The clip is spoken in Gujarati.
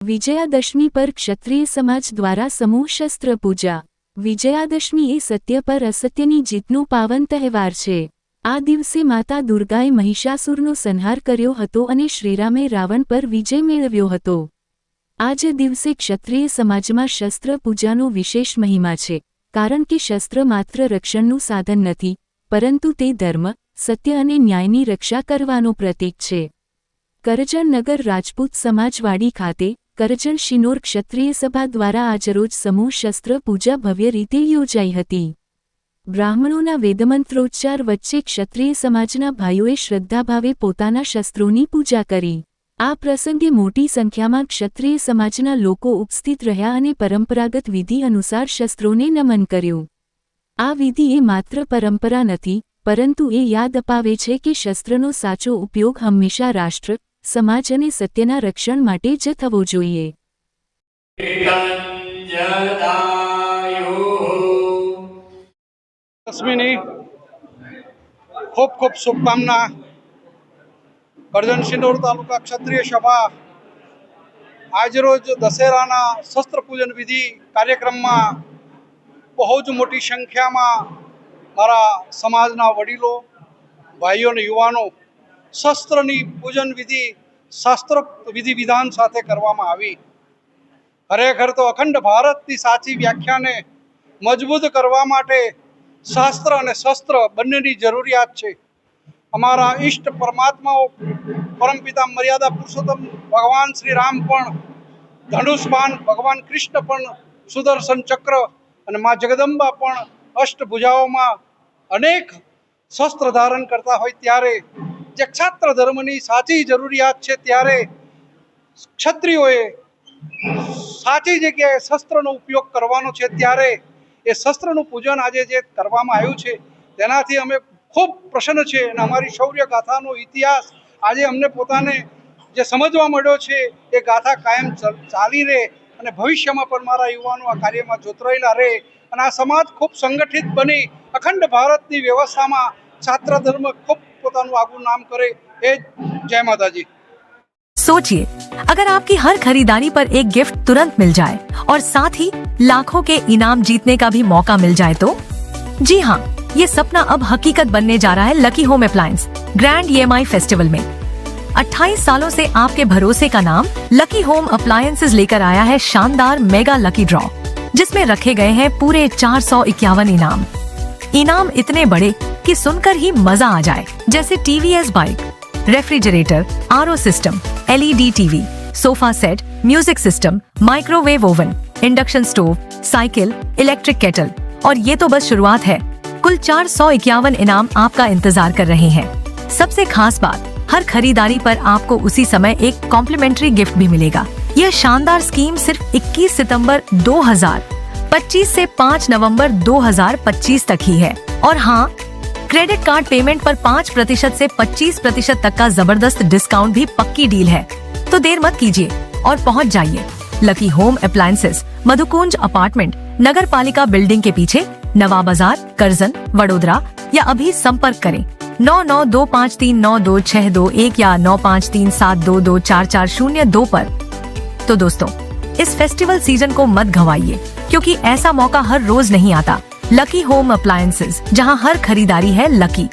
વિજયાદશમી પર ક્ષત્રિય સમાજ દ્વારા સમૂહ શસ્ત્ર પૂજા। વિજયાદશમી એ સત્ય પર અસત્યની જીતનો પાવન તહેવાર છે। આ દિવસે માતા દુર્ગાએ મહિષાસુરનો સંહાર કર્યો હતો અને શ્રીરામે રાવણ પર વિજય મેળવ્યો હતો। આ જ દિવસે ક્ષત્રિય સમાજમાં શસ્ત્ર પૂજાનો વિશેષ મહિમા છે, કારણ કે શસ્ત્ર માત્ર રક્ષણનું સાધન નથી, પરંતુ તે ધર્મ, સત્ય અને ન્યાયની રક્ષા કરવાનું પ્રતીક છે। કરજણ નગર રાજપૂત સમાજવાડી ખાતે કરજણ શિનોર ક્ષત્રિય સભા દ્વારા આજરોજ સમૂહ શસ્ત્ર પૂજા ભવ્ય રીતે યોજાઈ હતી। બ્રાહ્મણોના વેદમંત્રોચ્ચાર વચ્ચે ક્ષત્રિય સમાજના ભાઈઓએ શ્રદ્ધાભાવે પોતાના શસ્ત્રોની પૂજા કરી। આ પ્રસંગે મોટી સંખ્યામાં ક્ષત્રિય સમાજના લોકો ઉપસ્થિત રહ્યા અને પરંપરાગત વિધિ અનુસાર શસ્ત્રોને નમન કર્યું। આ વિધિ એ માત્ર પરંપરા નથી, પરંતુ એ યાદ અપાવે છે કે શસ્ત્રનો સાચો ઉપયોગ હંમેશા રાષ્ટ્ર, સમાજ અને સત્યના રક્ષણ માટે જ થવો જોઈએ। દશમીની ખૂબ ખૂબ શુભકામના। કરજણ શિનોર તાલુકા ક્ષત્રિય સભા આજરોજ દશેરાના શસ્ત્ર પૂજન વિધિ કાર્યક્રમમાં બહુ જ મોટી સંખ્યામાં મારા સમાજના વડીલો, ભાઈઓ અને યુવાનો શસ્ત્રની પૂજન વિધિ શાસ્ત્ર વિધિ વિધાન સાથે કરવામાં આવી। ખરેખર તો અખંડ ભારતની સાચી વ્યાખ્યાને મજબૂત કરવા માટે શાસ્ત્ર અને શસ્ત્ર બંનેની જરૂરિયાત છે। અમારા ઈષ્ટ પરમાત્માઓ પરમપિતા મર્યાદા પુરુષોત્તમ ભગવાન શ્રી રામ પણ ધનુષબાણ, ભગવાન કૃષ્ણ પણ સુદર્શન ચક્ર અને મા જગદંબા પણ અષ્ટભુજાઓમાં અનેક શસ્ત્ર ધારણ કરતા હોય ત્યારે જે ક્ષાત્ર ધર્મની સાચી જરૂરિયાત છે, ત્યારે ક્ષત્રિયોએ સાચી જગ્યાએ શસ્ત્રનો ઉપયોગ કરવાનો છે। ત્યારે એ શસ્ત્રનું પૂજન આજે જે કરવામાં આવ્યું છે તેનાથી અમે ખૂબ પ્રસન્ન છે અને અમારી શૌર્ય ગાથાનો ઇતિહાસ આજે અમને પોતાને જે સમજવા મળ્યો છે એ ગાથા કાયમ ચાલી રહે અને ભવિષ્યમાં પણ મારા યુવાનો આ કાર્યમાં જોતરાયેલા રહે અને આ સમાજ ખૂબ સંગઠિત બની અખંડ ભારતની વ્યવસ્થામાં છાત્ર ધર્મ ખૂબ પોતાનું આગવું નામ કરે। એ જય માતાજી। सोचिए, अगर आपकी हर खरीदारी पर एक गिफ्ट तुरंत मिल जाए और साथ ही लाखों के इनाम जीतने का भी मौका मिल जाए तो? जी हाँ, ये सपना अब हकीकत बनने जा रहा है lucky home appliance grand EMI festival में। 28 सालों से आपके भरोसे का नाम लकी होम अप्लायंसेज लेकर आया है शानदार मेगा लकी ड्रॉ, जिसमें रखे गए हैं पूरे 451 इनाम। इनाम इतने बड़े कि सुनकर ही मजा आ जाए, जैसे TVS bike, refrigerator, RO system, LED TV, sofa set, music system, microwave oven, induction stove, cycle, electric kettle. और ये तो बस शुरुआत है, कुल 451 इनाम आपका इंतजार कर रहे हैं। सबसे खास बात, हर खरीदारी पर आपको उसी समय एक कॉम्प्लीमेंट्री गिफ्ट भी मिलेगा। यह शानदार स्कीम सिर्फ 21 सितंबर 2025 से 5 नवंबर 2025 तक ही है। और हाँ, क्रेडिट कार्ड पेमेंट पर 5% से 25% तक का जबरदस्त डिस्काउंट भी पक्की डील है। तो देर मत कीजिए और पहुंच जाइए lucky home appliances, Madhukunj apartment, नगर पालिका बिल्डिंग के पीछे, नवा बाजार, करजन, वडोदरा, या अभी संपर्क करें 9925392621 या 9537224402 पर। तो दोस्तों, इस फेस्टिवल सीजन को मत गंवाइए, क्योंकि ऐसा मौका हर रोज नहीं आता। लकी होम अप्लायंसेज, जहां हर खरीदारी है लकी।